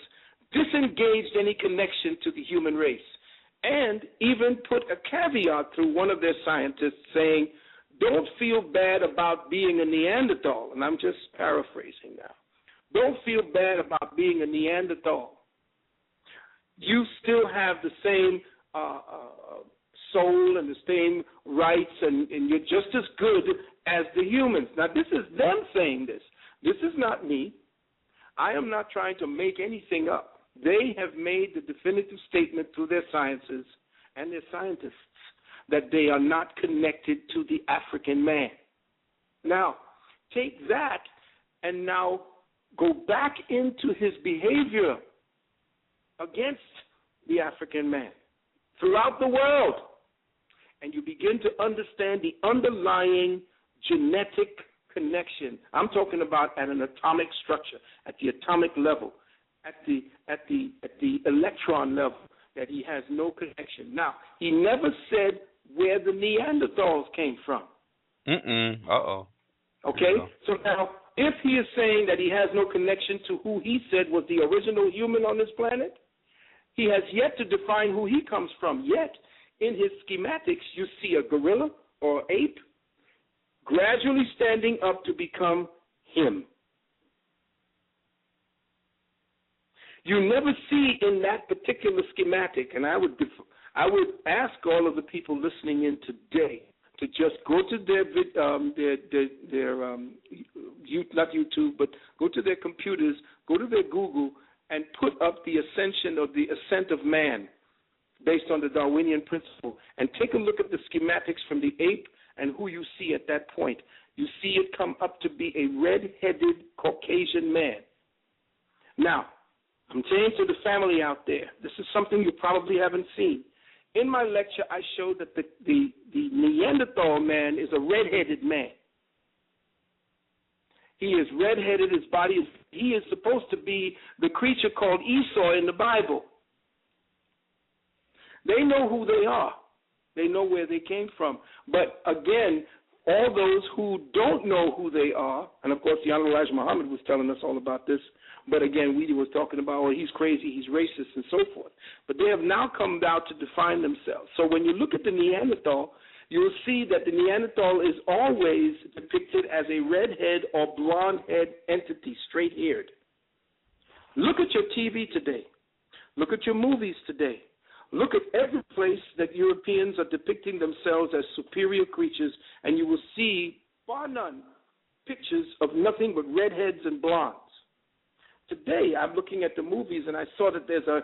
disengaged any connection to the human race, and even put a caveat through one of their scientists saying, don't feel bad about being a Neanderthal. And I'm just paraphrasing now. Don't feel bad about being a Neanderthal. You still have the same soul and the same rights, and you're just as good as the humans. Now, this is them saying this. This is not me. I am not trying to make anything up. They have made the definitive statement through their sciences and their scientists that they are not connected to the African man. Now, take that and now go back into his behavior against the African man throughout the world, and you begin to understand the underlying genetic connection. I'm talking about at an atomic structure, at the atomic level. at the electron level, that he has no connection. Now, he never said where the Neanderthals came from. Uh-oh. Okay? So now, if he is saying that he has no connection to who he said was the original human on this planet, he has yet to define who he comes from. Yet, in his schematics, you see a gorilla or ape gradually standing up to become him. You never see in that particular schematic, and I would ask all of the people listening in today to just go to their not YouTube, but go to their computers, go to their Google, and put up the ascension or the ascent of man based on the Darwinian principle, and take a look at the schematics from the ape and who you see at that point. You see it come up to be a red-headed Caucasian man. Now, I'm saying to the family out there, this is something you probably haven't seen. In my lecture, I showed that the Neanderthal man is a red-headed man. He is red-headed. His body is, he is supposed to be the creature called Esau in the Bible. They know who they are. They know where they came from. But again, all those who don't know who they are, and of course the Honorable Elijah Muhammad was telling us all about this, but again, we was talking about, oh, he's crazy, he's racist, and so forth. But they have now come out to define themselves. So when you look at the Neanderthal, you will see that the Neanderthal is always depicted as a redhead or blonde-head entity, straight-haired. Look at your TV today. Look at your movies today. Look at every place that Europeans are depicting themselves as superior creatures, and you will see, bar none, pictures of nothing but redheads and blondes. Today, I'm looking at the movies, and I saw that there's a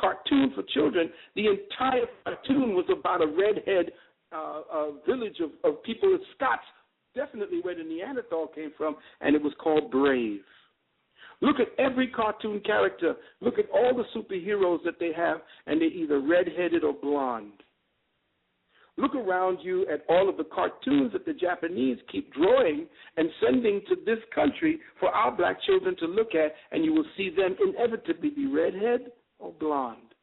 cartoon for children. The entire cartoon was about a redhead village of people, Scots, definitely where the Neanderthal came from, and it was called Brave. Look at every cartoon character. Look at all the superheroes that they have, and they're either redheaded or blonde. Look around you at all of the cartoons that the Japanese keep drawing and sending to this country for our black children to look at, and you will see them inevitably be redhead or blonde.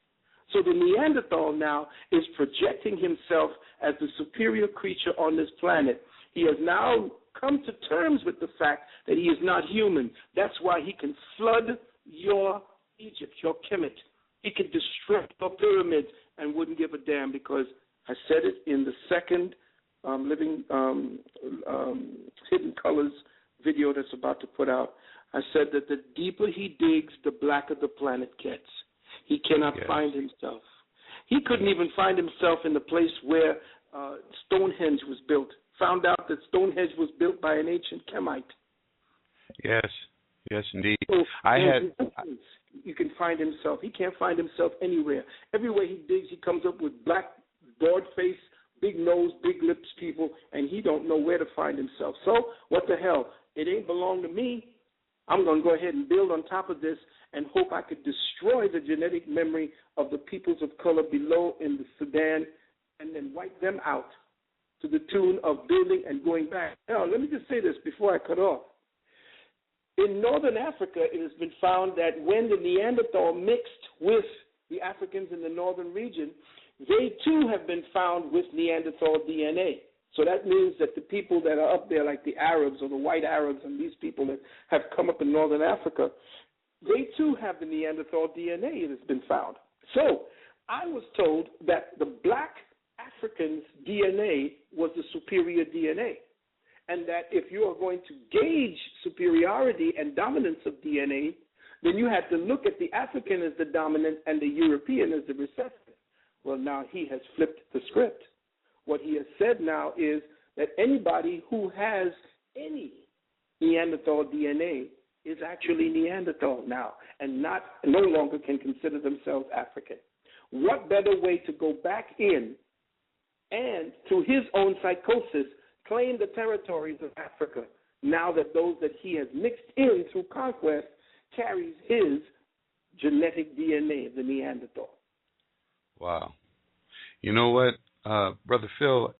So the Neanderthal now is projecting himself as the superior creature on this planet. He has now come to terms with the fact that he is not human. That's why he can flood your Egypt, your Kemet. He can destroy your pyramids and wouldn't give a damn, because I said it in the second Hidden Colors video that's about to put out. I said that the deeper he digs, the blacker the planet gets. He cannot find himself. He couldn't even find himself in the place where Stonehenge was built. Found out that Stonehenge was built by an ancient Kemite. Yes, indeed. So you can find himself. He can't find himself anywhere. Everywhere he digs, he comes up with black, broad face, big nose, big lips people, and he don't know where to find himself. So what the hell? It ain't belong to me. I'm going to go ahead and build on top of this and hope I could destroy the genetic memory of the peoples of color below in the Sudan and then wipe them out to the tune of building and going back. Now, let me just say this before I cut off. In northern Africa, it has been found that when the Neanderthal mixed with the Africans in the northern region, they too have been found with Neanderthal DNA. So that means that the people that are up there, like the Arabs or the white Arabs and these people that have come up in northern Africa, they too have the Neanderthal DNA. It has been found. So I was told that the black Africans' DNA was the superior DNA, and that if you are going to gauge superiority and dominance of DNA, then you have to look at the African as the dominant and the European as the recessive. Well, now he has flipped the script. What he has said now is that anybody who has any Neanderthal DNA is actually Neanderthal now, and no longer can consider themselves African. What better way to go back in and, through his own psychosis, claim the territories of Africa, now that those that he has mixed in through conquest carries his genetic DNA, the Neanderthal. Wow. You know what, Brother Phil,